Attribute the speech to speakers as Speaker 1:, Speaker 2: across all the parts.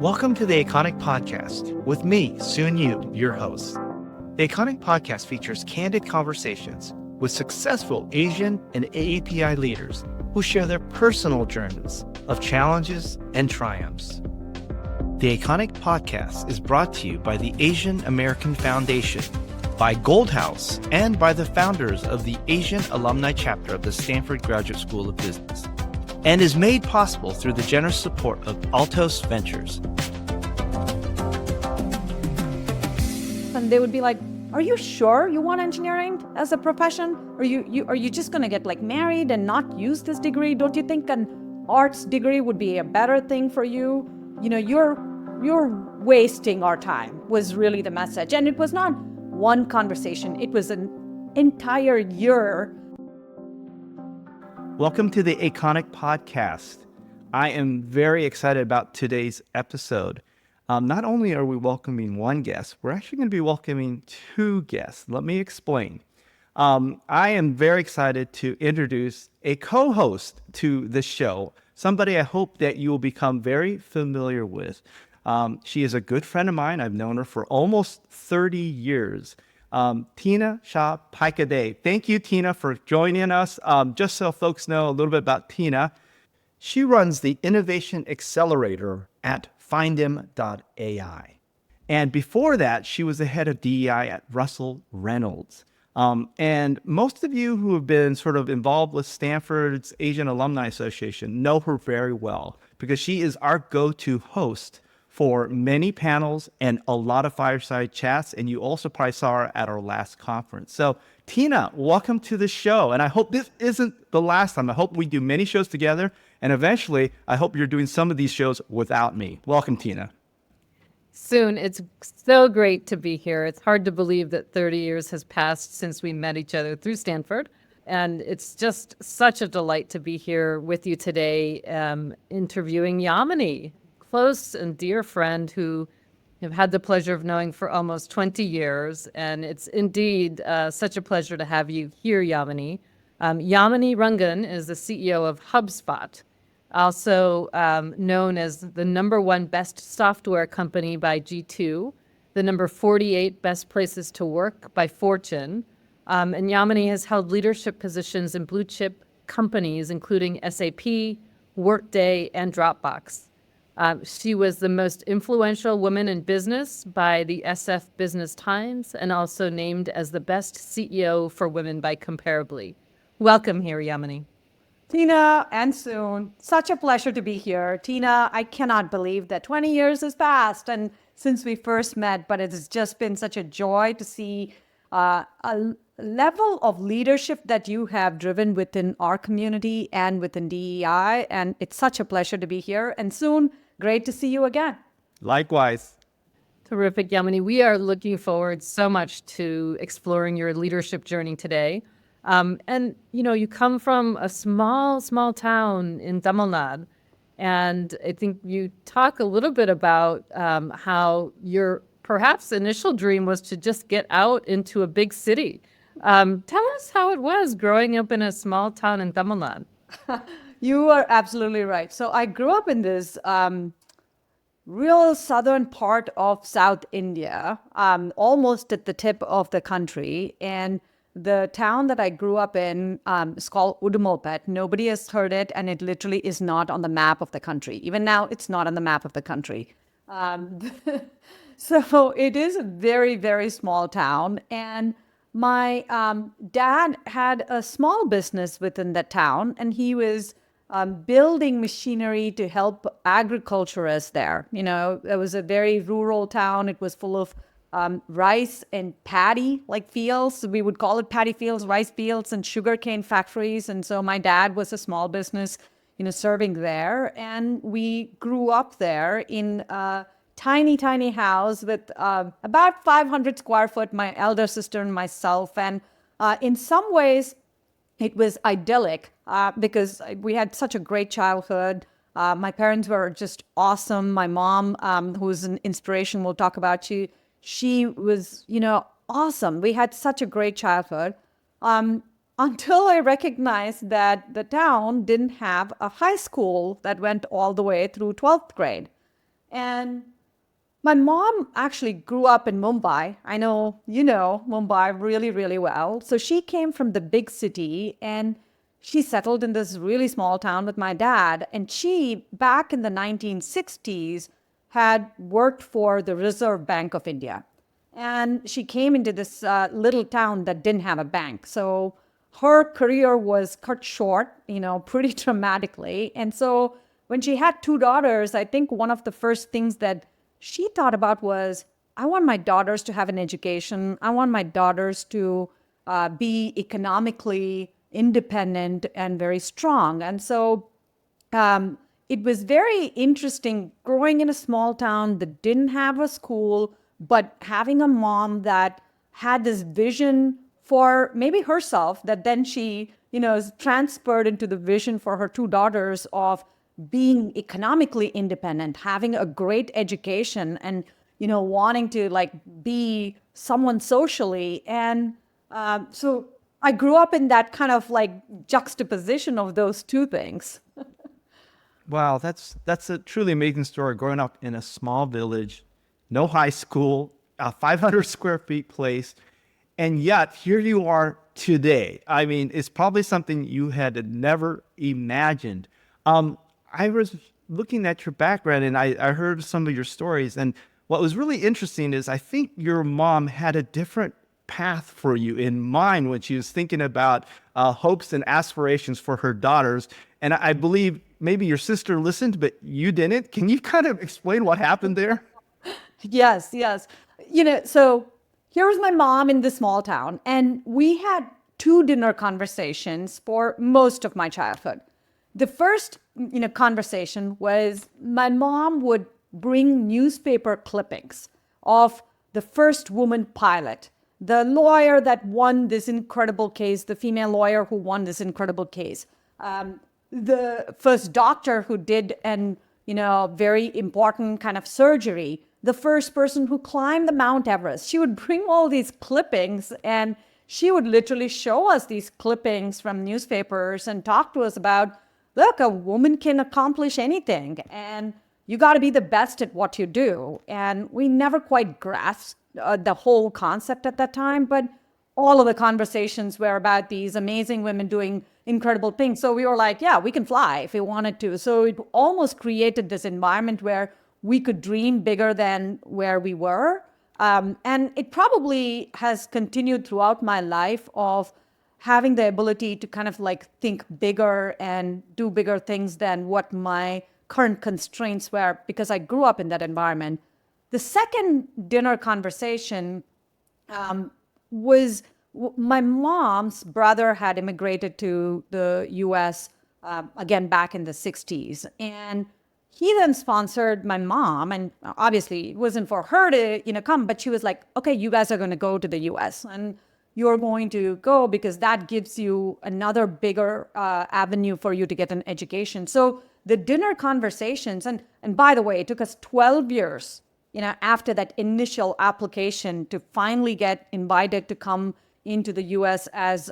Speaker 1: Welcome to the Aconic Podcast with me, Soon Yu, your host. The Aconic Podcast features candid conversations with successful Asian and AAPI leaders who share their personal journeys of challenges and triumphs. The Aconic Podcast is brought to you by the Asian American Foundation, by Gold House, and by the founders of the Asian Alumni Chapter of the Stanford Graduate School of Business, and is made possible through the generous support of Altos Ventures.
Speaker 2: And they would be like, are you sure you want engineering as a profession? Are you just going to get married and not use this degree? Don't you think an arts degree would be a better thing for you? You're wasting our time was really the message. And it was not one conversation. It was an entire year.
Speaker 1: Welcome to the Aconic Podcast. I am very excited about today's episode. Not only are we welcoming one guest, we're actually going to be welcoming two guests. Let me explain. I am very excited to introduce a co-host to the show, somebody I hope that you will become very familiar with. She is a good friend of mine. I've known her for almost 30 years. Tina Shah Paikeday. Thank you, Tina, for joining us. Just so folks know a little bit about Tina, she runs the Innovation Accelerator at findem.ai. And before that, she was the head of DEI at Russell Reynolds. And most of you who have been sort of involved with Stanford's Asian Alumni Association know her very well because she is our go-to host for many panels and a lot of fireside chats. And you also probably saw her at our last conference. So Tina, welcome to the show. And I hope this isn't the last time. I hope we do many shows together. And eventually, I hope you're doing some of these shows without me. Welcome, Tina.
Speaker 3: Soon. It's so great to be here. It's hard to believe that 30 years has passed since we met each other through Stanford. And it's just such a delight to be here with you today, interviewing Yamini, close and dear friend who I've had the pleasure of knowing for almost 20 years. And it's indeed such a pleasure to have you here, Yamini. Yamini Rangan is the CEO of HubSpot, also known as the #1 best software company by G2, the number 48 best places to work by Fortune. And Yamini has held leadership positions in blue chip companies, including SAP, Workday, and Dropbox. She was the most influential woman in business by the SF Business Times and also named as the best CEO for women by Comparably. Welcome here, Yamini.
Speaker 2: Tina and Soon, such a pleasure to be here. Tina, I cannot believe that 20 years has passed and since we first met, but it has just been such a joy to see a level of leadership that you have driven within our community and within DEI. And it's such a pleasure to be here. And Soon, great to see you again.
Speaker 1: Likewise.
Speaker 3: Terrific, Yamini. We are looking forward so much to exploring your leadership journey today. And, you come from a small town in Tamil Nadu. And I think you talk a little bit about how your perhaps initial dream was to just get out into a big city. Tell us how it was growing up in a small town in Tamil Nadu.
Speaker 2: You are absolutely right. So I grew up in this real southern part of South India, almost at the tip of the country. And the town that I grew up in is called Udumalpet. Nobody has heard it, and it literally is not on the map of the country. Even now, it's not on the map of the country. So it is a very, very small town. And my dad had a small business within that town, and he was building machinery to help agriculturists there. It was a very rural town. It was full of rice and paddy fields. We would call it paddy fields, rice fields, and sugarcane factories. And so my dad was a small business, serving there. And we grew up there in a tiny house with about 500 square foot, my elder sister and myself. And in some ways, it was idyllic because we had such a great childhood. My parents were just awesome. My mom, who's an inspiration, we'll talk about, she was, awesome. We had such a great childhood until I recognized that the town didn't have a high school that went all the way through 12th grade. And my mom actually grew up in Mumbai. I know you know Mumbai really, really well. So she came from the big city and she settled in this really small town with my dad. And she, back in the 1960s, had worked for the Reserve Bank of India. And she came into this little town that didn't have a bank. So her career was cut short, pretty dramatically. And so when she had two daughters, I think one of the first things that she thought about was, I want my daughters to have an education. I want my daughters to be economically independent and very strong. And so it was very interesting growing in a small town that didn't have a school, but having a mom that had this vision for maybe herself that then she, is transferred into the vision for her two daughters of being economically independent, having a great education, and, wanting to like be someone socially. And so I grew up in that kind of like juxtaposition of those two things.
Speaker 1: Wow, that's a truly amazing story. Growing up in a small village, no high school, a 500 square feet place, and yet here you are today. I mean, it's probably something you had never imagined. I was looking at your background and I heard some of your stories, and what was really interesting is I think your mom had a different path for you in mind when she was thinking about hopes and aspirations for her daughters. And I believe maybe your sister listened, but you didn't. Can you kind of explain what happened there?
Speaker 2: Yes, yes. So here was my mom in the small town, and we had two dinner conversations for most of my childhood. The first, conversation was my mom would bring newspaper clippings of the first woman pilot, the lawyer that won this incredible case, the female lawyer who won this incredible case, the first doctor who did an, very important kind of surgery, the first person who climbed the Mount Everest. She would bring all these clippings and she would literally show us these clippings from newspapers and talk to us about, look, a woman can accomplish anything and you got to be the best at what you do. And we never quite grasped the whole concept at that time, but all of the conversations were about these amazing women doing incredible things. So we were like, yeah, we can fly if we wanted to. So it almost created this environment where we could dream bigger than where we were. And it probably has continued throughout my life of having the ability to kind of like think bigger and do bigger things than what my current constraints were, because I grew up in that environment. The second dinner conversation was my mom's brother had immigrated to the US, again, back in the 60s. And he then sponsored my mom. And obviously, it wasn't for her to, come, but she was like, okay, you guys are going to go to the US. And you're going to go because that gives you another bigger avenue for you to get an education. So the dinner conversations, and by the way, it took us 12 years, after that initial application to finally get invited to come into the U.S. as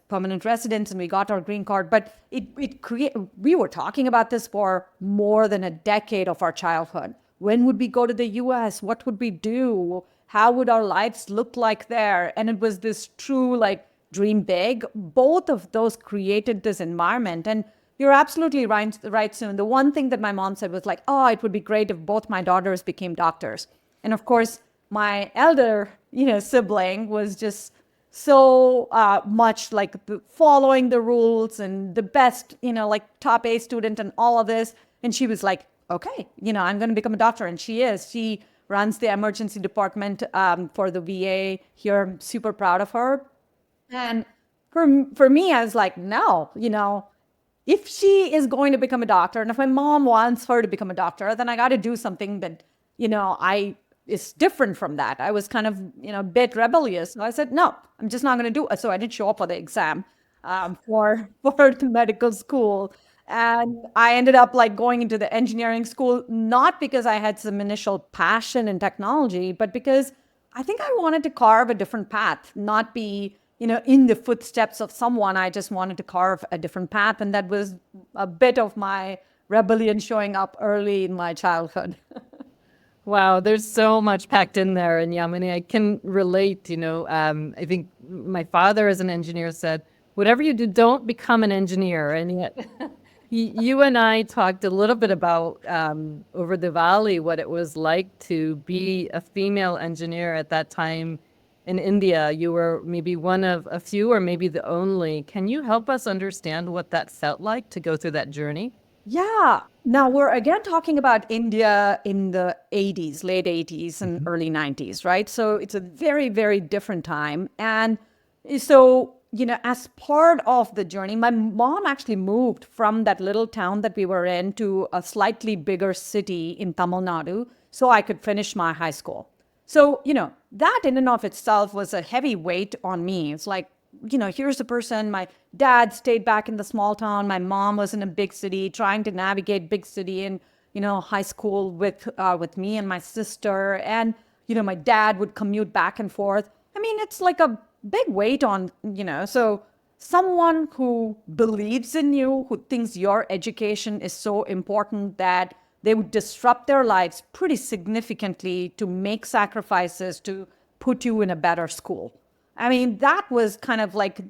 Speaker 2: permanent residents, and we got our green card. But we were talking about this for more than a decade of our childhood. When would we go to the U.S.? What would we do? How would our lives look like there? And it was this true like dream big. Both of those created this environment. And you're absolutely right, Soon. The one thing that my mom said was like, oh, it would be great if both my daughters became doctors. And of course, my elder, sibling was just so much like following the rules and the best, like top A student and all of this. And she was like, okay, I'm going to become a doctor. And she is. She runs the emergency department for the VA here. I'm super proud of her. And for me, I was like, no, if she is going to become a doctor, and if my mom wants her to become a doctor, then I got to do something that, is different from that. I was kind of, a bit rebellious. So I said, no, I'm just not going to do it. So I didn't show up for the exam for the medical school. And I ended up like going into the engineering school, not because I had some initial passion in technology, but because I think I wanted to carve a different path, not be, in the footsteps of someone. I just wanted to carve a different path. And that was a bit of my rebellion showing up early in my childhood.
Speaker 3: Wow, there's so much packed in there. And Yamini, I can relate, I think my father as an engineer said, whatever you do, don't become an engineer. And yet you and I talked a little bit about over the valley, what it was like to be a female engineer at that time in India. You were maybe one of a few or maybe the only. Can you help us understand what that felt like to go through that journey?
Speaker 2: Yeah. Now we're again talking about India in the 80s, late 80s and early 90s, right? So it's a very, very different time. And so, as part of the journey, my mom actually moved from that little town that we were in to a slightly bigger city in Tamil Nadu so I could finish my high school. So, that in and of itself was a heavy weight on me. It's like, here's the person, my dad stayed back in the small town. My mom was in a big city trying to navigate big city and, high school with me and my sister. And, my dad would commute back and forth. I mean, it's like a big weight on, so someone who believes in you, who thinks your education is so important that they would disrupt their lives pretty significantly to make sacrifices to put you in a better school. I mean, that was kind of like,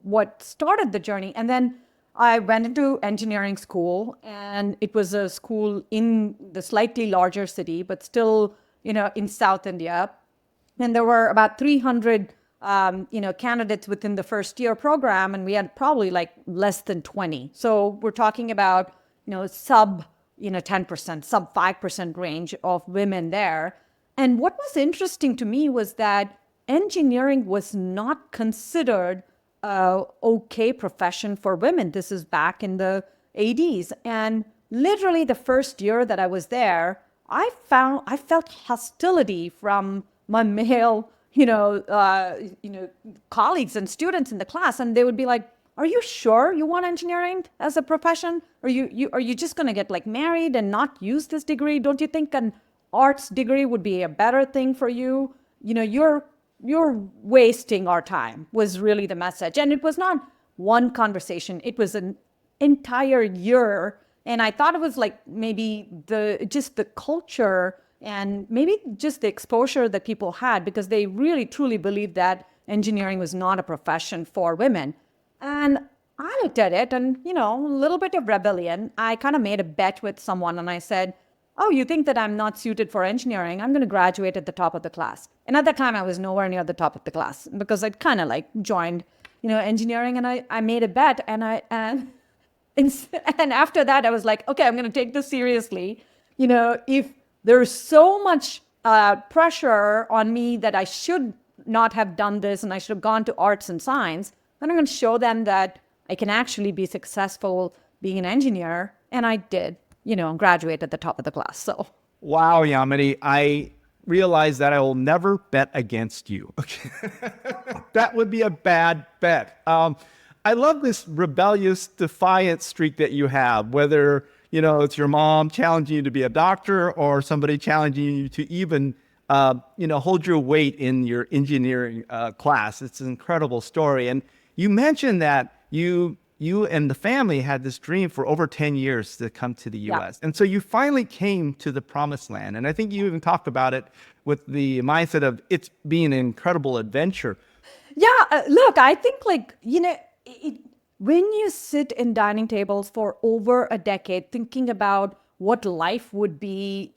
Speaker 2: what started the journey. And then I went into engineering school, and it was a school in the slightly larger city, but still, in South India. And there were about 300, candidates within the first year program, and we had probably like less than 20. So we're talking about, sub, 10%, sub 5% range of women there. And what was interesting to me was that engineering was not considered a okay profession for women. This is back in the 80s. And literally the first year that I was there, I felt hostility from my male, colleagues and students in the class. And they would be like, are you sure you want engineering as a profession? Are you just going to get like married and not use this degree? Don't you think an arts degree would be a better thing for you? You're wasting our time, was really the message. And it was not one conversation. It was an entire year. And I thought it was like maybe just the culture and maybe just the exposure that people had, because they really truly believed that engineering was not a profession for women. And I looked at it and, a little bit of rebellion. I kind of made a bet with someone and I said, oh, you think that I'm not suited for engineering? I'm going to graduate at the top of the class. And at that time, I was nowhere near the top of the class because I'd kind of like joined, engineering, and I made a bet. And after that, I was like, okay, I'm going to take this seriously. If there's so much pressure on me that I should not have done this and I should have gone to arts and science, then I'm going to show them that I can actually be successful being an engineer. And I did. Graduate at the top of the class. So,
Speaker 1: wow, Yamini, I realize that I will never bet against you. Okay. That would be a bad bet. I love this rebellious, defiant streak that you have, whether, it's your mom challenging you to be a doctor or somebody challenging you to even, hold your weight in your engineering class. It's an incredible story. And you mentioned that you and the family had this dream for over 10 years to come to the U.S. And so you finally came to the promised land. And I think you even talked about it with the mindset of it's being an incredible adventure.
Speaker 2: Yeah, look, I think when you sit in dining tables for over a decade thinking about what life would be,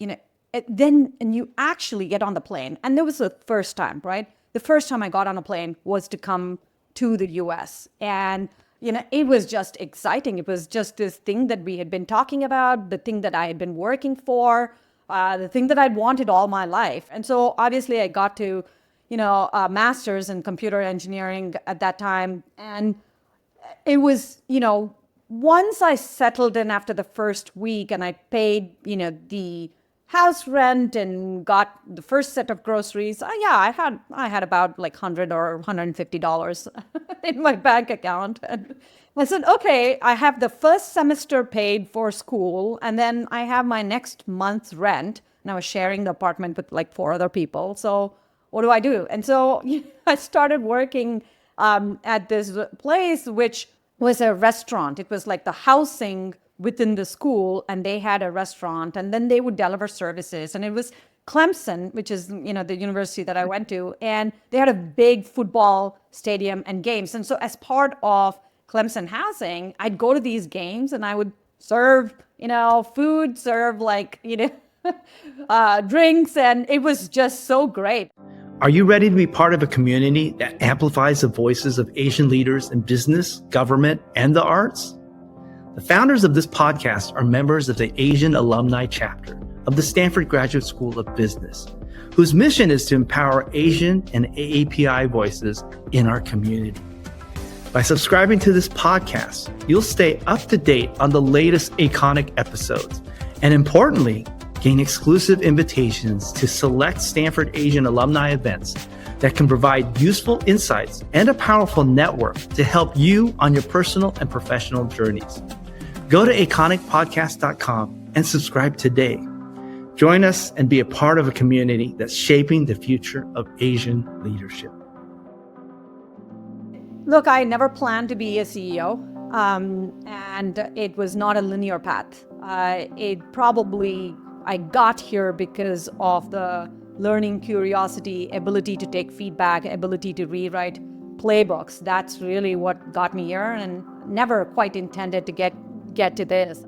Speaker 2: and you actually get on the plane. And there was the first time, right? The first time I got on a plane was to come to the U.S. And it was just exciting. It was just this thing that we had been talking about, the thing that I had been working for, the thing that I'd wanted all my life. And so obviously I got to, a master's in computer engineering at that time. And it was, once I settled in after the first week and I paid, the house rent and got the first set of groceries, I had about like $100 or $150 in my bank account. And I said, okay, I have the first semester paid for school, and then I have my next month's rent. And I was sharing the apartment with like 4 other people. So what do I do? And so I started working at this place, which was a restaurant. It was like the housing within the school, and they had a restaurant, and then they would deliver services. And it was Clemson, which is, the university that I went to, and they had a big football stadium and games. And so as part of Clemson housing, I'd go to these games and I would serve, food, serve drinks, and it was just so great.
Speaker 1: Are you ready to be part of a community that amplifies the voices of Asian leaders in business, government, and the arts? The founders of this podcast are members of the Asian Alumni Chapter of the Stanford Graduate School of Business, whose mission is to empower Asian and AAPI voices in our community. By subscribing to this podcast, you'll stay up to date on the latest Aconic episodes, and importantly, gain exclusive invitations to select Stanford Asian alumni events that can provide useful insights and a powerful network to help you on your personal and professional journeys. Go to aconicpodcast.com and subscribe today. Join us and be a part of a community that's shaping the future of Asian leadership.
Speaker 2: Look, I never planned to be a CEO, and it was not a linear path. I got here because of the learning curiosity, ability to take feedback, ability to rewrite playbooks. That's really what got me here, and never quite intended to get to this.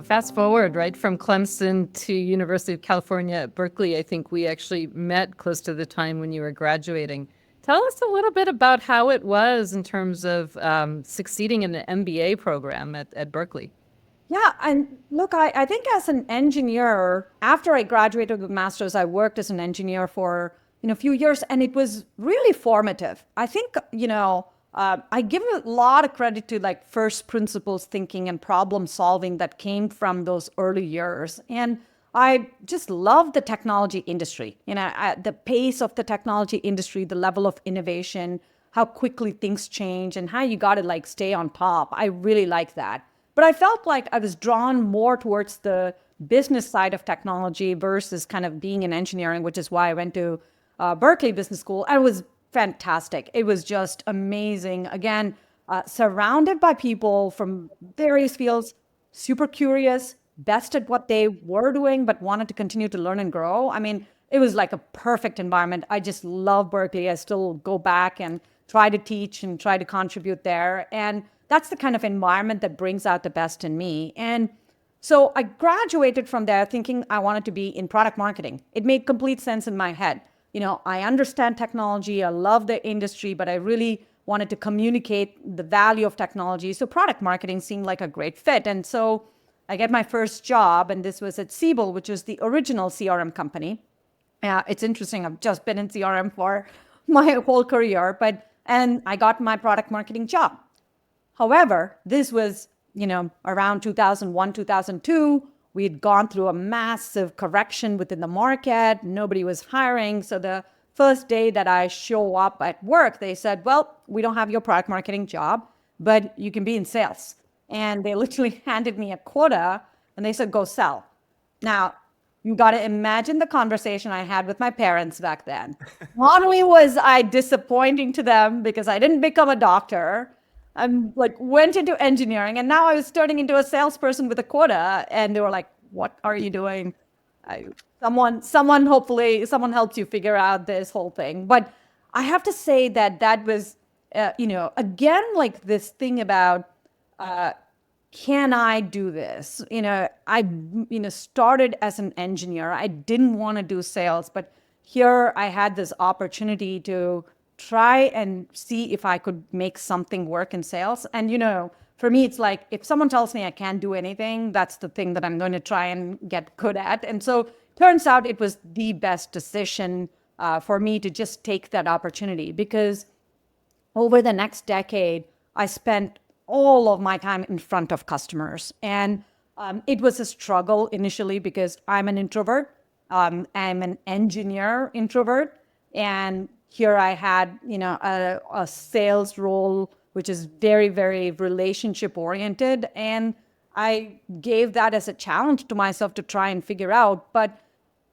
Speaker 3: Fast forward, right, from Clemson to University of California at Berkeley. I think we actually met close to the time when you were graduating. Tell us a little bit about how it was in terms of succeeding in an MBA program at Berkeley.
Speaker 2: Yeah, and look, I think as an engineer, after I graduated with master's, I worked as an engineer for a few years, and it was really formative. I think I give a lot of credit to first principles thinking and problem solving that came from those early years, and I just love the technology industry. The pace of the technology industry, the level of innovation, how quickly things change, and how you got to stay on top. I really like that. But I felt like I was drawn more towards the business side of technology versus kind of being in engineering, which is why I went to Berkeley Business School. And it was fantastic. It was just amazing. Again, surrounded by people from various fields, super curious, best at what they were doing, but wanted to continue to learn and grow. I mean, it was like a perfect environment. I just love Berkeley. I still go back and try to teach and try to contribute there. And that's the kind of environment that brings out the best in me. And so I graduated from there thinking I wanted to be in product marketing. It made complete sense in my head. I understand technology, I love the industry, but I really wanted to communicate the value of technology. So product marketing seemed like a great fit. And so I get my first job, and this was at Siebel, which was the original CRM company. It's interesting, I've just been in CRM for my whole career, and I got my product marketing job. However, this was, around 2001, 2002. We had gone through a massive correction within the market. Nobody was hiring. So the first day that I show up at work, they said, well, we don't have your product marketing job, but you can be in sales. And they literally handed me a quota and they said, go sell. Now, you got to imagine the conversation I had with my parents back then. Not only was I disappointing to them because I didn't become a doctor, I went into engineering, and now I was turning into a salesperson with a quota, and they were like, what are you doing? Someone helps you figure out this whole thing. But I have to say that was, again, this thing about, can I do this? I started as an engineer. I didn't want to do sales, but here I had this opportunity to try and see if I could make something work in sales. And, for me, it's like, if someone tells me I can't do anything, that's the thing that I'm going to try and get good at. And so turns out it was the best decision for me to just take that opportunity, because over the next decade, I spent all of my time in front of customers. And it was a struggle initially because I'm an introvert. I'm an engineer introvert. And here I had, a sales role, which is very, very relationship oriented. And I gave that as a challenge to myself to try and figure out. But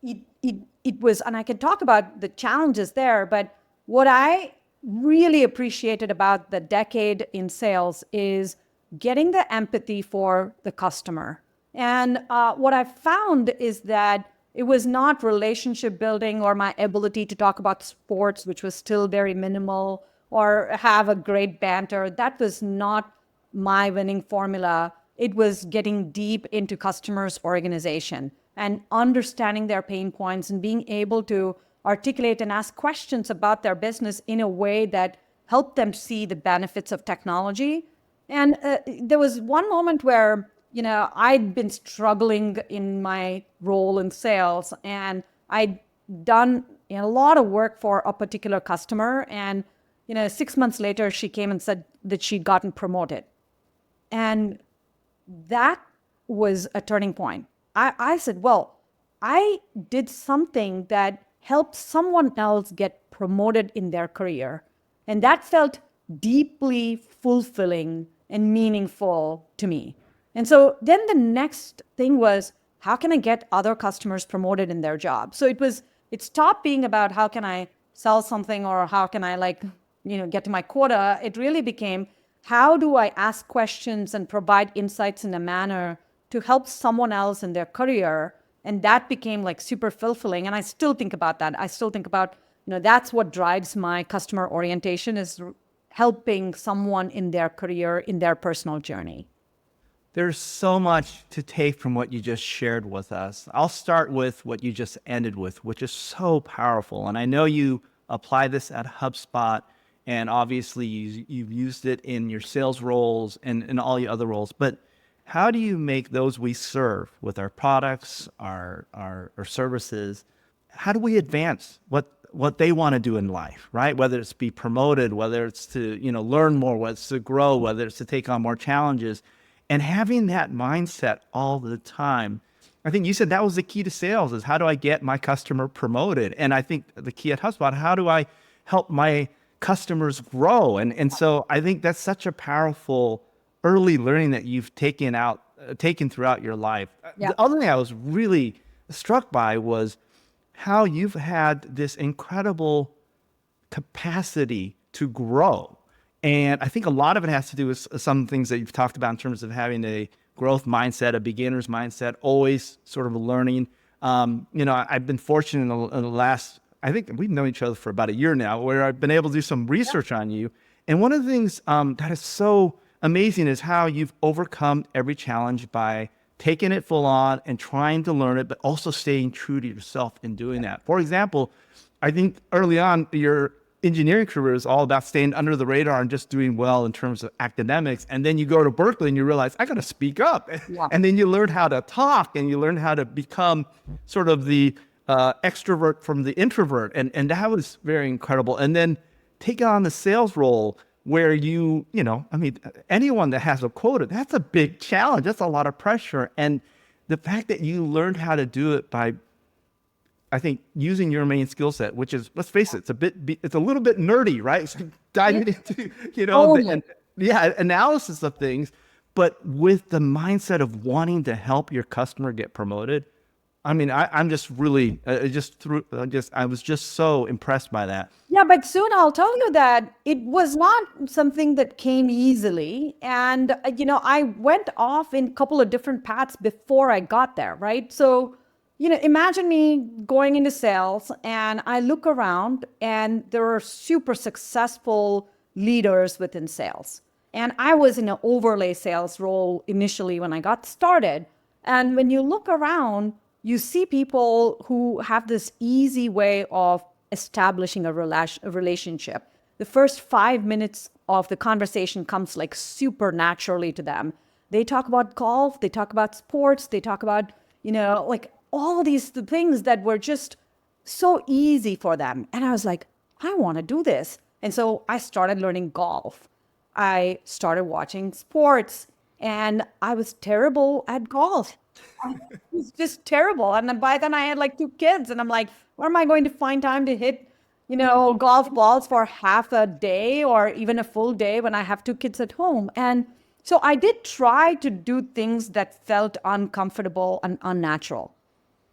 Speaker 2: it was, and I can talk about the challenges there, but what I really appreciated about the decade in sales is getting the empathy for the customer. And what I found is that it was not relationship building or my ability to talk about sports, which was still very minimal, or have a great banter. That was not my winning formula. It was getting deep into customers' organization and understanding their pain points and being able to articulate and ask questions about their business in a way that helped them see the benefits of technology. And there was one moment where, I'd been struggling in my role in sales, and I'd done a lot of work for a particular customer. And, 6 months later, she came and said that she'd gotten promoted. And that was a turning point. I said, well, I did something that helped someone else get promoted in their career. And that felt deeply fulfilling and meaningful to me. And so then the next thing was, how can I get other customers promoted in their job? So it stopped being about how can I sell something or how can I get to my quota. It really became, how do I ask questions and provide insights in a manner to help someone else in their career? And that became super fulfilling. And I still think about that. I still think about, that's what drives my customer orientation, is helping someone in their career, in their personal journey.
Speaker 1: There's so much to take from what you just shared with us. I'll start with what you just ended with, which is so powerful. And I know you apply this at HubSpot, and obviously you've used it in your sales roles and in all your other roles. But how do you make those we serve with our products, our services, how do we advance what they want to do in life, right? Whether it's be promoted, whether it's to learn more, whether it's to grow, whether it's to take on more challenges. And having that mindset all the time, I think you said that was the key to sales, is how do I get my customer promoted? And I think the key at HubSpot, how do I help my customers grow? And so I think that's such a powerful early learning that you've taken throughout your life.
Speaker 2: Yeah.
Speaker 1: The other thing I was really struck by was how you've had this incredible capacity to grow. And I think a lot of it has to do with some things that you've talked about in terms of having a growth mindset, a beginner's mindset, always sort of learning. I've been fortunate in the last, I think we've known each other for about a year now, where I've been able to do some research on you. And one of the things that is so amazing is how you've overcome every challenge by taking it full on and trying to learn it, but also staying true to yourself in doing that. For example, I think early on, your engineering career is all about staying under the radar and just doing well in terms of academics. And then you go to Berkeley and you realize, I got to speak up.
Speaker 2: Yeah.
Speaker 1: And then you learn how to talk and you learn how to become sort of the extrovert from the introvert. And that was very incredible. And then take on the sales role where anyone that has a quota, that's a big challenge. That's a lot of pressure. And the fact that you learned how to do it by, I think, using your main skill set, which is, let's face it, it's a little bit nerdy, right? So diving into, analysis of things, but with the mindset of wanting to help your customer get promoted. I mean, I'm just really, I was just so impressed by that.
Speaker 2: Yeah, but soon I'll tell you that it was not something that came easily. And, I went off in a couple of different paths before I got there, right? So, imagine me going into sales and I look around and there are super successful leaders within sales. And I was in an overlay sales role initially when I got started. And when you look around, you see people who have this easy way of establishing a relationship. The first 5 minutes of the conversation comes super naturally to them. They talk about golf, they talk about sports, they talk about, all these things that were just so easy for them. And I was like, I want to do this. And so I started learning golf. I started watching sports, and I was terrible at golf. It was just terrible. And by then I had 2 kids, and I'm like, where am I going to find time to hit, golf balls for half a day or even a full day when I have 2 kids at home? And so I did try to do things that felt uncomfortable and unnatural.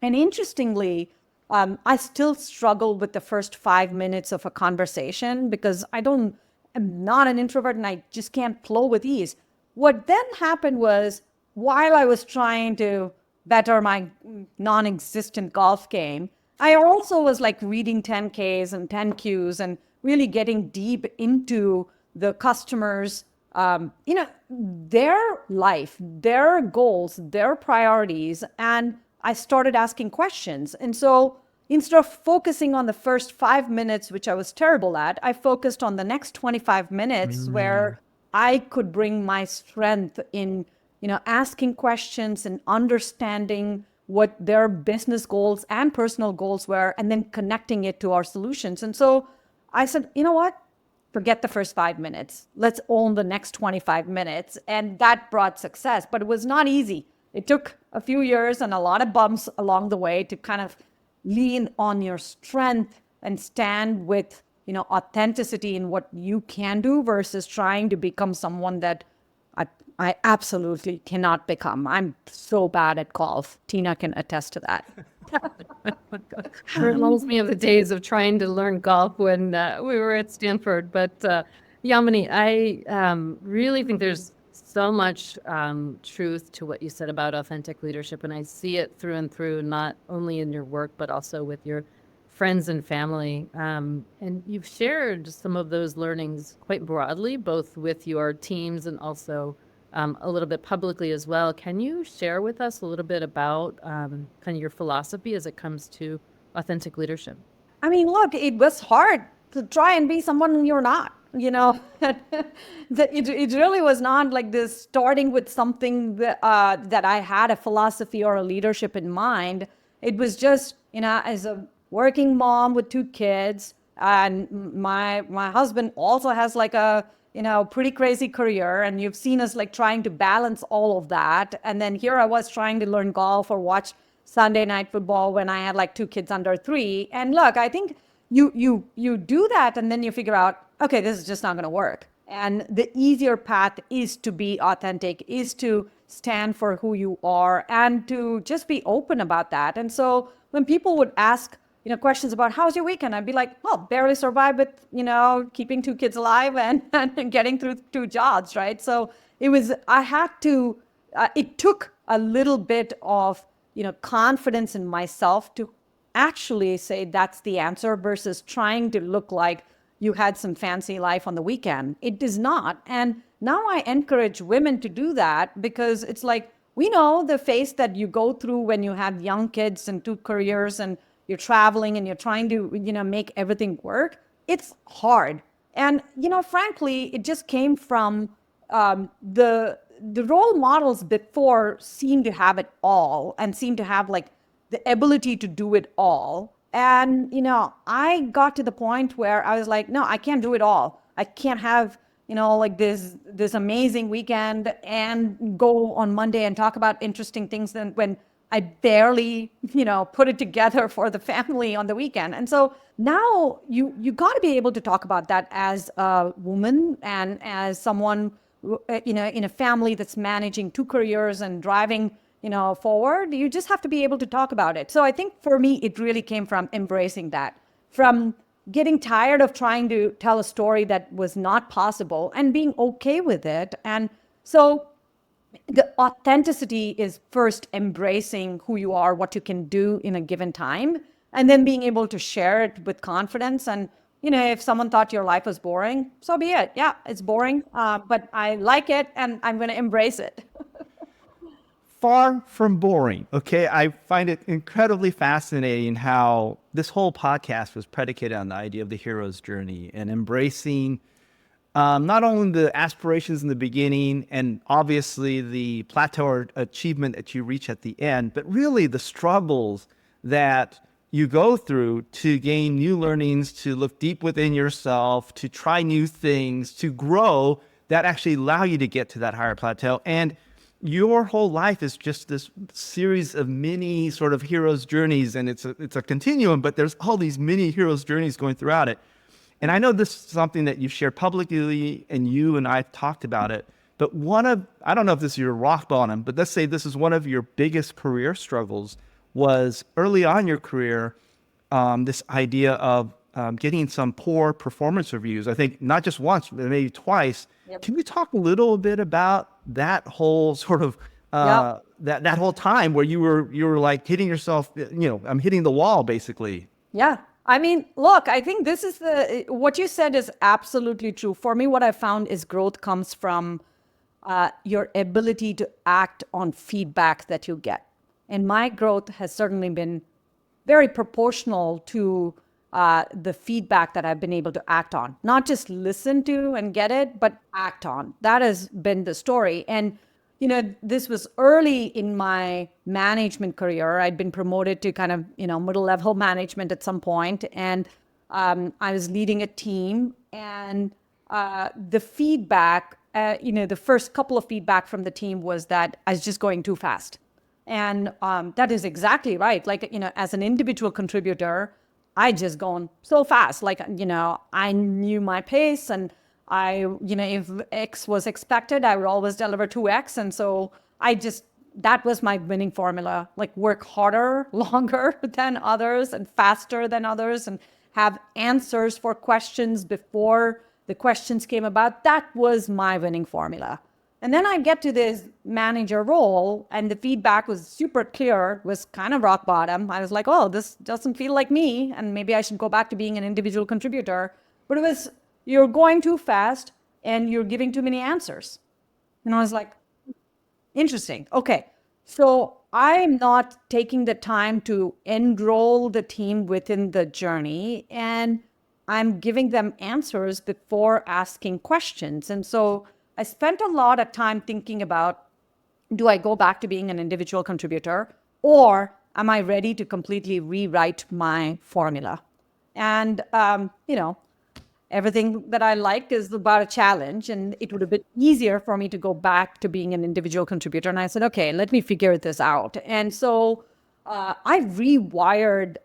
Speaker 2: And interestingly, I still struggle with the first 5 minutes of a conversation because I'm not an introvert and I just can't flow with ease. what then happened was, while I was trying to better my non-existent golf game, I also was like reading 10Ks and 10Qs and really getting deep into the customers, their life, their goals, their priorities. And I started asking questions. And so instead of focusing on the first 5 minutes, which I was terrible at, I focused on the next 25 minutes where I could bring my strength in, asking questions and understanding what their business goals and personal goals were, and then connecting it to our solutions. And so I said, you know what? Forget the first 5 minutes. Let's own the next 25 minutes. And that brought success, but it was not easy. It took a few years and a lot of bumps along the way to kind of lean on your strength and stand with, authenticity in what you can do versus trying to become someone that I absolutely cannot become. I'm so bad at golf. Tina can attest to that.
Speaker 3: It reminds me of the days of trying to learn golf when we were at Stanford. But Yamini, I really think there's so much truth to what you said about authentic leadership. And I see it through and through, not only in your work, but also with your friends and family. And you've shared some of those learnings quite broadly, both with your teams and also a little bit publicly as well. Can you share with us a little bit about kind of your philosophy as it comes to authentic leadership?
Speaker 2: I mean, look, it was hard to try and be someone you're not, it really was not like this starting with something that I had a philosophy or a leadership in mind. It was just, as a working mom with 2 kids, and my husband also has like a, pretty crazy career, and you've seen us like trying to balance all of that. And then here I was trying to learn golf or watch Sunday night football when I had like 2 kids under 3. And look, I think you do that, and then you figure out, okay, this is just not going to work. And the easier path is to be authentic, is to stand for who you are, and to just be open about that. And so when people would ask, questions about how's your weekend, I'd be like, well, barely survived with, keeping 2 kids alive and getting through 2 jobs, right? So it took a little bit of, confidence in myself to actually say that's the answer versus trying to look like you had some fancy life on the weekend. It is not. And now I encourage women to do that, because it's like, we know the phase that you go through when you have young kids and 2 careers and you're traveling and you're trying to, make everything work. It's hard. And, frankly, it just came from the role models before seemed to have it all and seemed to have like the ability to do it all. And, I got to the point where I was like, no, I can't do it all. I can't have, like this amazing weekend and go on Monday and talk about interesting things then when I barely, put it together for the family on the weekend. And so now you got to be able to talk about that as a woman and as someone, in a family that's managing 2 careers and driving, forward. You just have to be able to talk about it. So I think for me, it really came from embracing that, from getting tired of trying to tell a story that was not possible and being okay with it. And so the authenticity is first embracing who you are, what you can do in a given time, and then being able to share it with confidence. And, if someone thought your life was boring, so be it. Yeah, it's boring, but I like it and I'm going to embrace it.
Speaker 1: Far from boring. Okay. I find it incredibly fascinating how this whole podcast was predicated on the idea of the hero's journey and embracing not only the aspirations in the beginning and obviously the plateau or achievement that you reach at the end, but really the struggles that you go through to gain new learnings, to look deep within yourself, to try new things, to grow, that actually allow you to get to that higher plateau. And your whole life is just this series of mini sort of hero's journeys, and it's a continuum, but there's all these mini hero's journeys going throughout it. And I know this is something that you've shared publicly, and you and I talked about it, but I don't know if this is your rock bottom, but let's say this is one of your biggest career struggles was early on in your career, this idea of getting some poor performance reviews. I think not just once, but maybe twice.
Speaker 2: Yep.
Speaker 1: Can we talk a little bit about that whole sort of that whole time where you were like hitting yourself? I'm hitting the wall basically.
Speaker 2: Yeah. I mean, look, I think this is what you said is absolutely true. For me, what I found is growth comes from your ability to act on feedback that you get. And my growth has certainly been very proportional to the feedback that I've been able to act on. Not just listen to and get it, but act on. That has been the story. And, this was early in my management career. I'd been promoted to kind of, middle level management at some point. And I was leading a team. And the feedback, the first couple of feedback from the team was that I was just going too fast. And that is exactly right. Like, as an individual contributor, I just gone so fast. Like, I knew my pace, and if X was expected, I would always deliver 2X. And so that was my winning formula, like work harder, longer than others and faster than others, and have answers for questions before the questions came about. That was my winning formula. And then I get to this manager role, and the feedback was super clear, was kind of rock bottom. I was like, oh, this doesn't feel like me, and maybe I should go back to being an individual contributor. But it was, you're going too fast, and you're giving too many answers. And I was like, interesting. Okay, so I'm not taking the time to enroll the team within the journey, and I'm giving them answers before asking questions. And so I spent a lot of time thinking about, do I go back to being an individual contributor, or am I ready to completely rewrite my formula? And, everything that I like is about a challenge, and it would have been easier for me to go back to being an individual contributor. And I said, okay, let me figure this out. And so I rewired,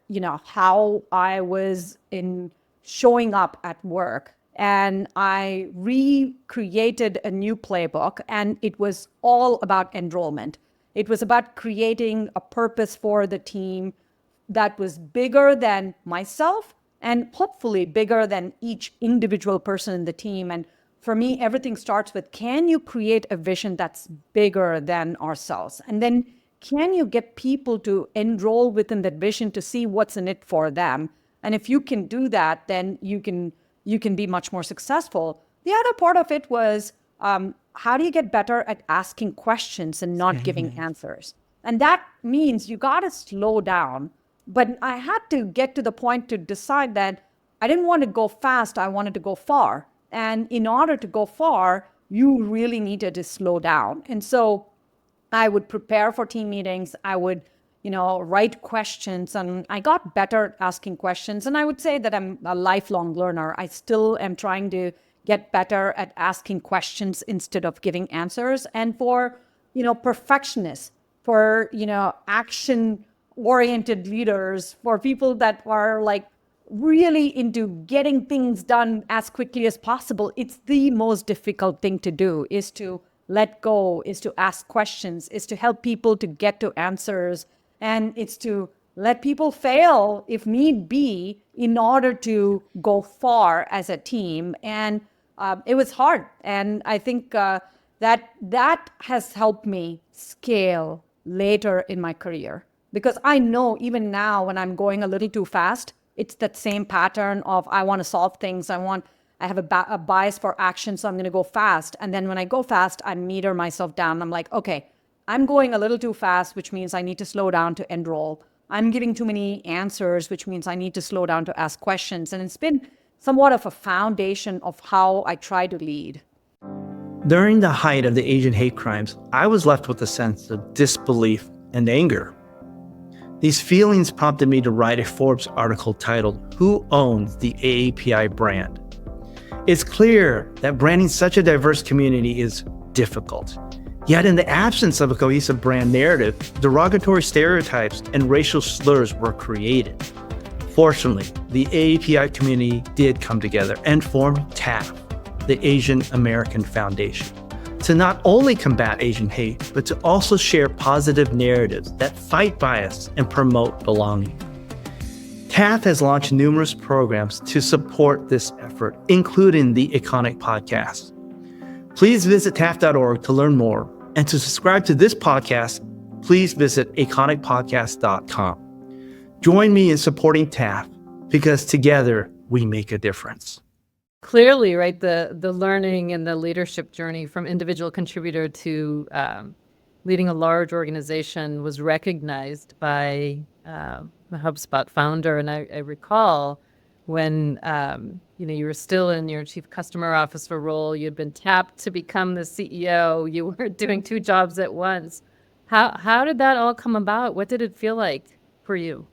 Speaker 2: how I was in showing up at work. And I recreated a new playbook, and it was all about enrollment. It was about creating a purpose for the team that was bigger than myself and hopefully bigger than each individual person in the team. And for me, everything starts with, can you create a vision that's bigger than ourselves? And then can you get people to enroll within that vision to see what's in it for them? And if you can do that, then you can be much more successful. The other part of it was, how do you get better at asking questions and not giving answers? And that means you got to slow down. But I had to get to the point to decide that I didn't want to go fast. I wanted to go far. And in order to go far, you really needed to slow down. And so I would prepare for team meetings. I would write questions, and I got better at asking questions. And I would say that I'm a lifelong learner. I still am trying to get better at asking questions instead of giving answers. And for, perfectionists, for, action-oriented leaders, for people that are like really into getting things done as quickly as possible, it's the most difficult thing to do, is to let go, is to ask questions, is to help people to get to answers. And it's to let people fail if need be in order to go far as a team. And it was hard. And I think that has helped me scale later in my career. Because I know even now when I'm going a little too fast, it's that same pattern of, I want to solve things. I have a bias for action, so I'm going to go fast. And then when I go fast, I meter myself down. I'm like, okay, I'm going a little too fast, which means I need to slow down to enroll. I'm giving too many answers, which means I need to slow down to ask questions. And it's been somewhat of a foundation of how I try to lead.
Speaker 1: During the height of the Asian hate crimes, I was left with a sense of disbelief and anger. These feelings prompted me to write a Forbes article titled, "Who Owns the AAPI Brand?" It's clear that branding such a diverse community is difficult. Yet in the absence of a cohesive brand narrative, derogatory stereotypes and racial slurs were created. Fortunately, the AAPI community did come together and form TAF, the Asian American Foundation, to not only combat Asian hate, but to also share positive narratives that fight bias and promote belonging. TAF has launched numerous programs to support this effort, including the Aconic Podcast. Please visit TAF.org to learn more. And to subscribe to this podcast, please visit aconicpodcast.com. Join me in supporting TAF because together we make a difference.
Speaker 3: Clearly, right, the learning and the leadership journey from individual contributor to leading a large organization was recognized by the HubSpot founder. And I recall when you were still in your chief customer officer role, you'd been tapped to become the CEO. You were doing two jobs at once. How did that all come about? What did it feel like for you?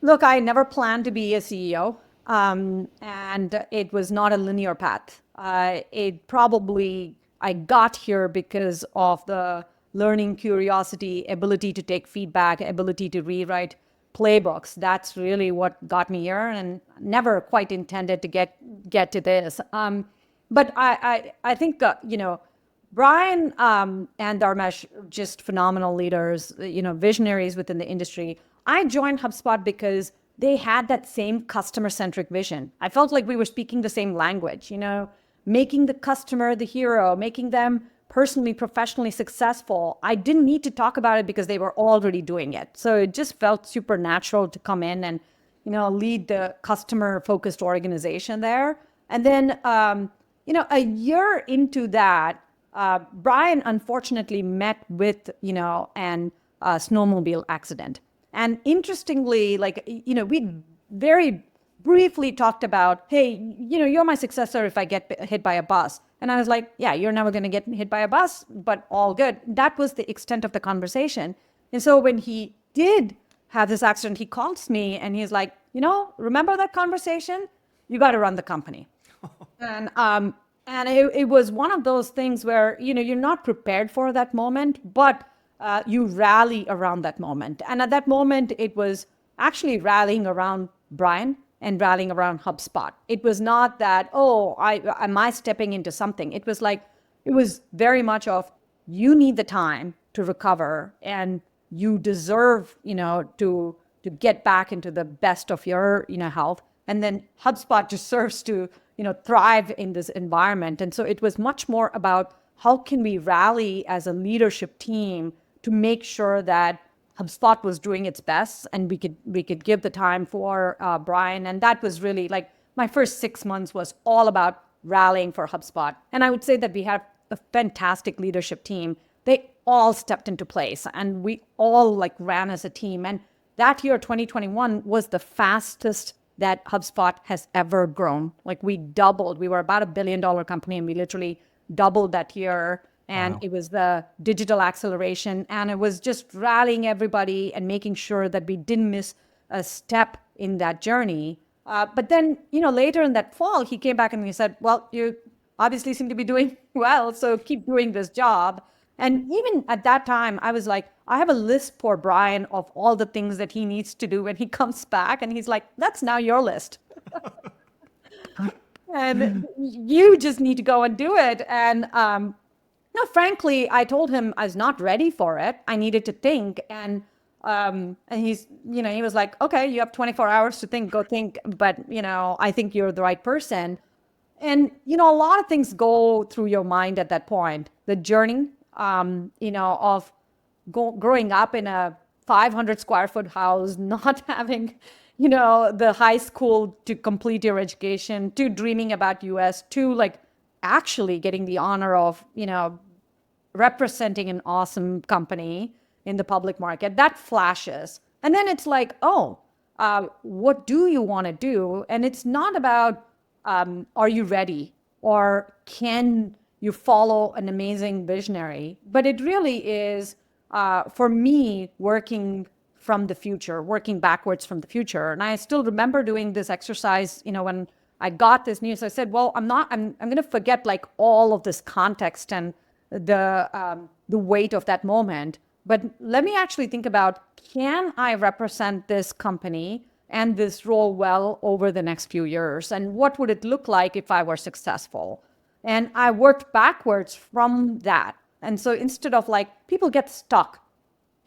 Speaker 2: Look, I never planned to be a CEO, and it was not a linear path. I got here because of the learning curiosity, ability to take feedback, ability to rewrite playbooks. That's really what got me here, and never quite intended to get to this. But I think Brian and Dharmesh, just phenomenal leaders, visionaries within the industry. I joined HubSpot because they had that same customer-centric vision. I felt like we were speaking the same language, making the customer the hero, making them personally, professionally successful. I didn't need to talk about it because they were already doing it. So it just felt super natural to come in and, lead the customer-focused organization there. And then, a year into that, Brian unfortunately met with, an snowmobile accident. And interestingly, we very briefly talked about, hey, you're my successor if I get hit by a bus. And I was like, yeah, you're never going to get hit by a bus, but all good. That was the extent of the conversation. And so when he did have this accident, he calls me and he's like, remember that conversation? You got to run the company. And it was one of those things where, you're not prepared for that moment, but you rally around that moment. And at that moment, it was actually rallying around Brian and rallying around HubSpot. It was not that, am I stepping into something? It was very much of, you need the time to recover and you deserve, to get back into the best of your, health. And then HubSpot just serves to, thrive in this environment. And so it was much more about how can we rally as a leadership team to make sure that HubSpot was doing its best and we could give the time for Brian. And that was really my first 6 months was all about rallying for HubSpot. And I would say that we have a fantastic leadership team. They all stepped into place and we all ran as a team. And that year, 2021, was the fastest that HubSpot has ever grown. We doubled. We were about $1 billion company and we literally doubled that year. And It was the digital acceleration, and it was just rallying everybody and making sure that we didn't miss a step in that journey. But then, later in that fall, he came back and he said, well, you obviously seem to be doing well, so keep doing this job. And even at that time, I was like, I have a list for Brian of all the things that he needs to do when he comes back. And he's like, that's now your list. And you just need to go and do it. And, no, frankly, I told him I was not ready for it. I needed to think. And he's, he was like, okay, you have 24 hours to think, go think. But, I think you're the right person. And, a lot of things go through your mind at that point. The journey, of growing up in a 500 square foot house, not having, the high school to complete your education, to dreaming about US, to actually getting the honor of, representing an awesome company in the public market. That flashes. And then it's what do you want to do? And it's not about, are you ready? Or can you follow an amazing visionary? But it really is, for me, working from the future, working backwards from the future. And I still remember doing this exercise, when I got this news. I said, well, I'm going to forget all of this context and the weight of that moment. But let me actually think about, can I represent this company and this role well over the next few years? And what would it look like if I were successful? And I worked backwards from that. And so instead of people get stuck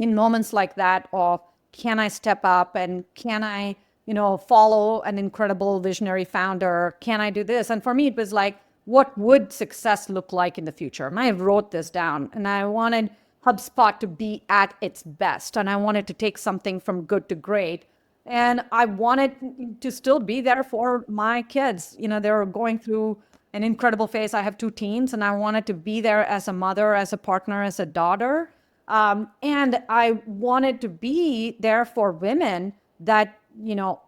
Speaker 2: in moments like that of, can I step up and can I follow an incredible visionary founder? Can I do this? And for me, it was like, what would success look like in the future? And I wrote this down, and I wanted HubSpot to be at its best, and I wanted to take something from good to great. And I wanted to still be there for my kids. They're going through an incredible phase. I have 2 teens, and I wanted to be there as a mother, as a partner, as a daughter. And I wanted to be there for women that,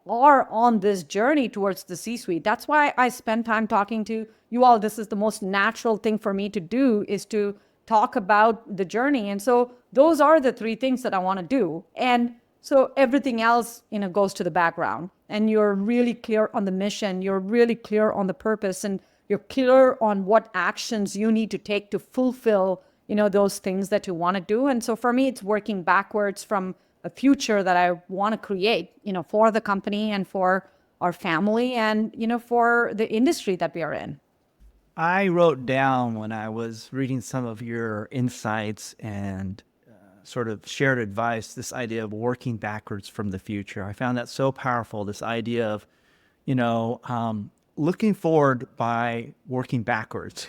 Speaker 2: are on this journey towards the C-suite. That's why I spend time talking to you all. This is the most natural thing for me to do, is to talk about the journey. And so those are the 3 things that I want to do. And so everything else, goes to the background, and you're really clear on the mission. You're really clear on the purpose, and you're clear on what actions you need to take to fulfill, those things that you want to do. And so for me, it's working backwards from a future that I want to create, for the company and for our family and, for the industry that we are in.
Speaker 1: I wrote down when I was reading some of your insights and sort of shared advice, this idea of working backwards from the future. I found that so powerful, this idea of, looking forward by working backwards.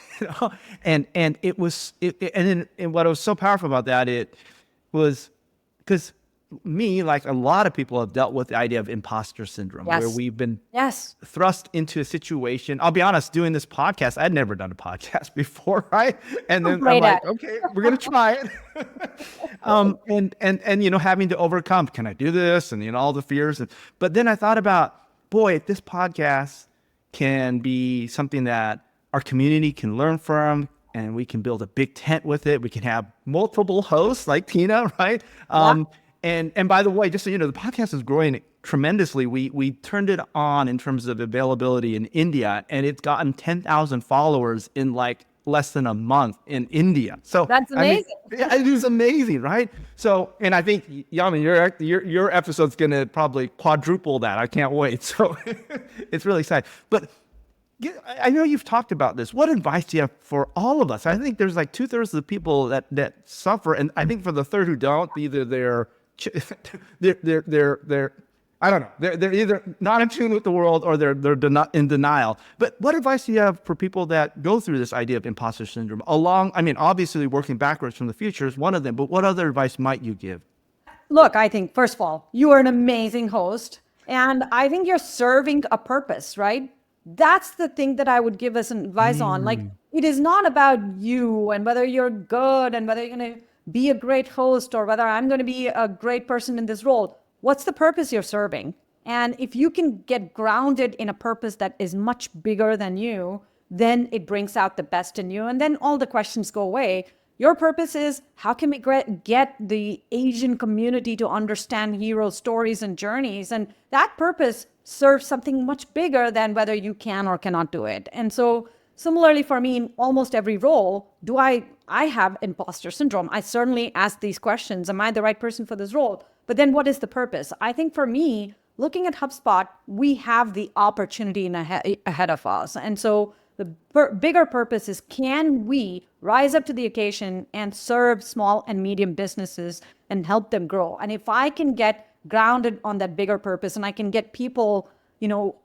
Speaker 1: And it was, and what was so powerful about that, it was because me, like a lot of people, have dealt with the idea of imposter syndrome, where we've been thrust into a situation. I'll be honest, doing this podcast, I'd never done a podcast before, right? And then I'm like, okay, we're gonna try it. And having to overcome, can I do this? And all the fears. But then I thought about, boy, if this podcast can be something that our community can learn from, and we can build a big tent with it. We can have multiple hosts like Tina, right? And by the way, just so you know, the podcast is growing tremendously. We turned it on in terms of availability in India, and it's gotten 10,000 followers in like less than a month in India. So
Speaker 2: that's amazing.
Speaker 1: It is amazing, right? So, and I think Yamini, your episode's gonna probably quadruple that. I can't wait. So it's really exciting. But I know you've talked about this. What advice do you have for all of us? I think there's like 2/3 of the people that suffer, and I think for the third who don't, either they're I don't know. They're either not in tune with the world, or they're in denial. But what advice do you have for people that go through this idea of imposter syndrome? Obviously working backwards from the future is one of them, but what other advice might you give?
Speaker 2: Look, I think, first of all, you are an amazing host, and I think you're serving a purpose, right? That's the thing that I would give us an advice on. Like, it is not about you and whether you're good and whether you're going to be a great host or whether I'm going to be a great person in this role. What's the purpose you're serving? And if you can get grounded in a purpose that is much bigger than you, then it brings out the best in you. And then all the questions go away. Your purpose is, how can we get the Asian community to understand hero stories and journeys? And that purpose serves something much bigger than whether you can or cannot do it. And so similarly for me, in almost every role, I have imposter syndrome. I certainly ask these questions. Am I the right person for this role? But then what is the purpose? I think for me, looking at HubSpot, we have the opportunity ahead of us. And so the bigger purpose is, can we rise up to the occasion and serve small and medium businesses and help them grow? And if I can get grounded on that bigger purpose, and I can get people,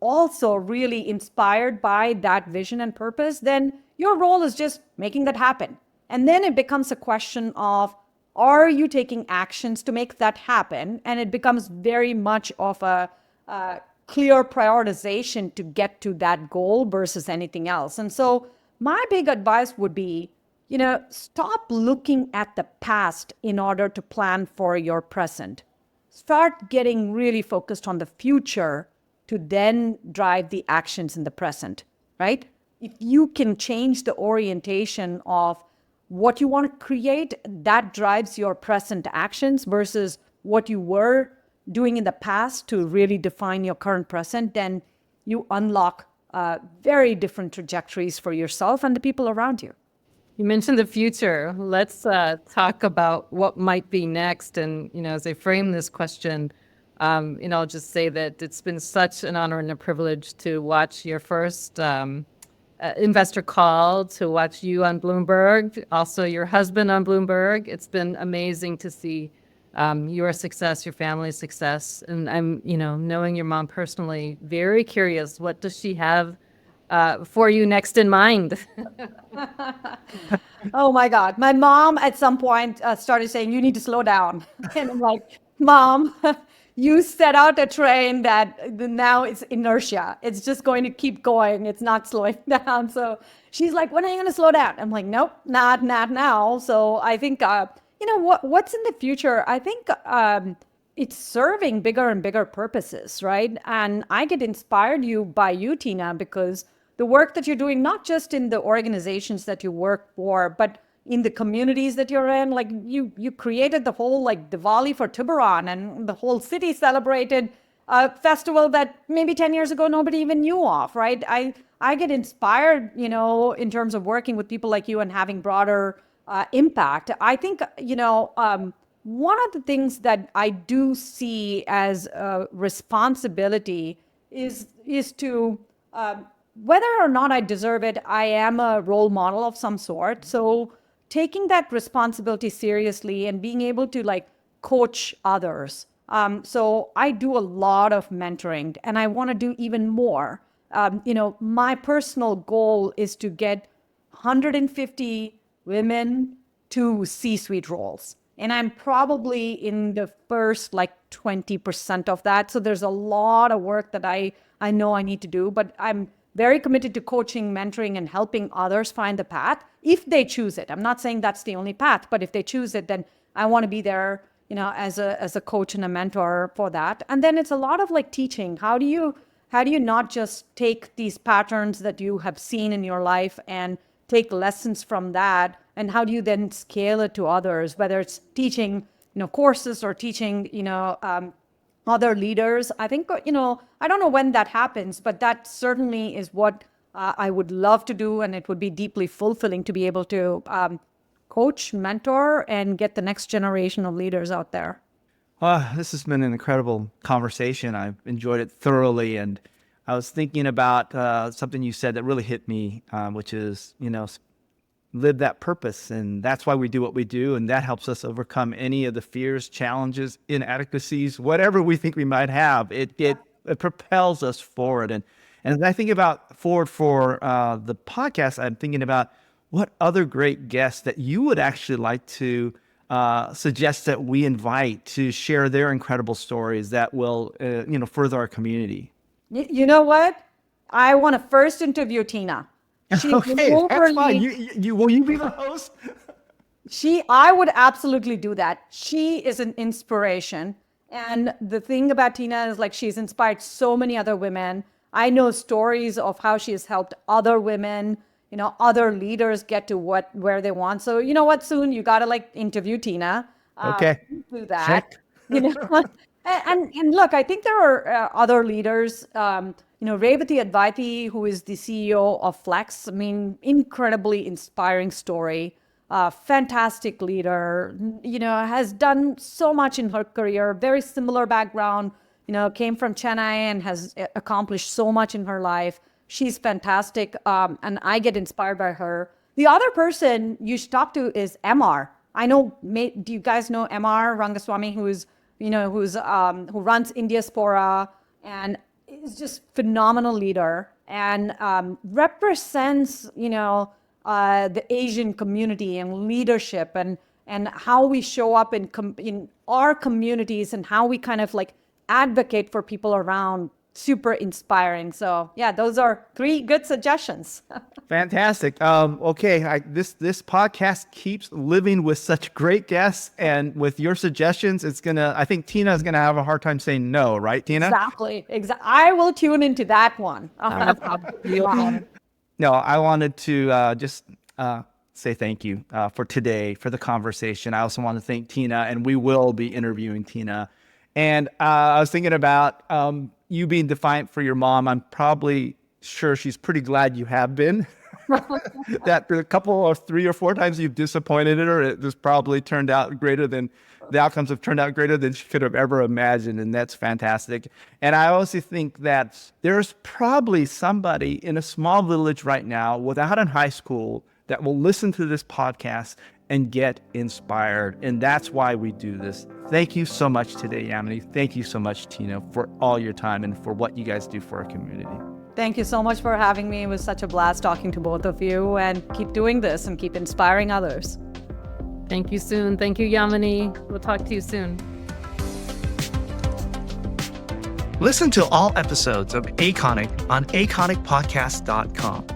Speaker 2: also really inspired by that vision and purpose, then your role is just making that happen. And then it becomes a question of, are you taking actions to make that happen? And it becomes very much of a clear prioritization to get to that goal versus anything else. And so my big advice would be, stop looking at the past in order to plan for your present. Start getting really focused on the future to then drive the actions in the present, right? If you can change the orientation of what you want to create, that drives your present actions versus what you were doing in the past to really define your current present, then you unlock very different trajectories for yourself and the people around you.
Speaker 3: You mentioned the future. Let's talk about what might be next. And, as I frame this question, I'll just say that it's been such an honor and a privilege to watch your first investor call, to watch you on Bloomberg, also your husband on Bloomberg. It's been amazing to see your success, your family's success. And I'm, knowing your mom personally, very curious. What does she have for you next in mind?
Speaker 2: Oh my God. My mom at some point started saying, you need to slow down. And I'm like, Mom, you set out a train that now it's inertia. It's just going to keep going. It's not slowing down. So she's like, when are you going to slow down? I'm like, nope, not now. So I think, what's in the future? I think it's serving bigger and bigger purposes, right? And I get inspired by you, Tina, because the work that you're doing, not just in the organizations that you work for, but in the communities that you're in. Like you created the whole like Diwali for Tiburon, and the whole city celebrated a festival that maybe 10 years ago nobody even knew of, right? I get inspired, in terms of working with people like you and having broader impact. I think, one of the things that I do see as a responsibility is to whether or not I deserve it, I am a role model of some sort. So taking that responsibility seriously and being able to like coach others. So I do a lot of mentoring, and I want to do even more. My personal goal is to get 150 women to C-suite roles. And I'm probably in the first like 20% of that. So there's a lot of work that I know I need to do, but I'm very committed to coaching, mentoring, and helping others find the path if they choose it. I'm not saying that's the only path, but if they choose it, then I want to be there, as a coach and a mentor for that. And then it's a lot of like teaching. How do you not just take these patterns that you have seen in your life and take lessons from that, and how do you then scale it to others, whether it's teaching, courses or teaching, other leaders. I think, I don't know when that happens, but that certainly is what I would love to do. And it would be deeply fulfilling to be able to coach, mentor, and get the next generation of leaders out there.
Speaker 1: This has been an incredible conversation. I've enjoyed it thoroughly. And I was thinking about something you said that really hit me, which is, live that purpose. And that's why we do what we do. And that helps us overcome any of the fears, challenges, inadequacies, whatever we think we might have. It propels us forward. And as I think about forward for the podcast, I'm thinking about what other great guests that you would actually like to suggest that we invite to share their incredible stories that will, further our community.
Speaker 2: You know what? I want to first interview Tina.
Speaker 1: Okay, that's fine. Will you be the host?
Speaker 2: I would absolutely do that. She is an inspiration. And the thing about Tina is like she's inspired so many other women. I know stories of how she has helped other women, other leaders get to where they want. So you know what, soon you got to like interview Tina.
Speaker 1: Okay.
Speaker 2: Do that.
Speaker 1: Check.
Speaker 2: And look, I think there are other leaders, Revathi Advaiti, who is the CEO of Flex. I mean, incredibly inspiring story, fantastic leader, has done so much in her career, very similar background, came from Chennai and has accomplished so much in her life. She's fantastic. And I get inspired by her. The other person you should talk to is MR. I know, do you guys know MR Rangaswamy, who runs Indiaspora and is just phenomenal leader and represents, the Asian community and leadership and how we show up in our communities and how we kind of like advocate for people around. Super inspiring. So yeah, those are 3 good suggestions.
Speaker 1: Fantastic. Okay, this podcast keeps living with such great guests, and with your suggestions, I think Tina is gonna have a hard time saying no, right, Tina?
Speaker 2: Exactly. I will tune into that one.
Speaker 1: No, I wanted to just say thank you for today, for the conversation. I also want to thank Tina, and we will be interviewing Tina. And I was thinking about you being defiant for your mom. I'm probably sure she's pretty glad you have been. That a couple or 3 or 4 times you've disappointed her, it has probably turned out greater than the outcomes have turned out greater than she could have ever imagined. And that's fantastic. And I also think that there's probably somebody in a small village right now without a high school that will listen to this podcast and get inspired. And that's why we do this. Thank you so much today, Yamini. Thank you so much, Tina, for all your time and for what you guys do for our community.
Speaker 2: Thank you so much for having me. It was such a blast talking to both of you, and keep doing this and keep inspiring others.
Speaker 3: Thank you, Soon. Thank you, Yamini. We'll talk to you soon.
Speaker 1: Listen to all episodes of Aconic on aconicpodcast.com.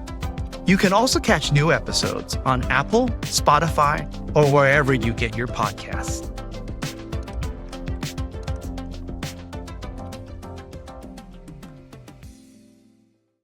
Speaker 1: You can also catch new episodes on Apple, Spotify, or wherever you get your podcasts.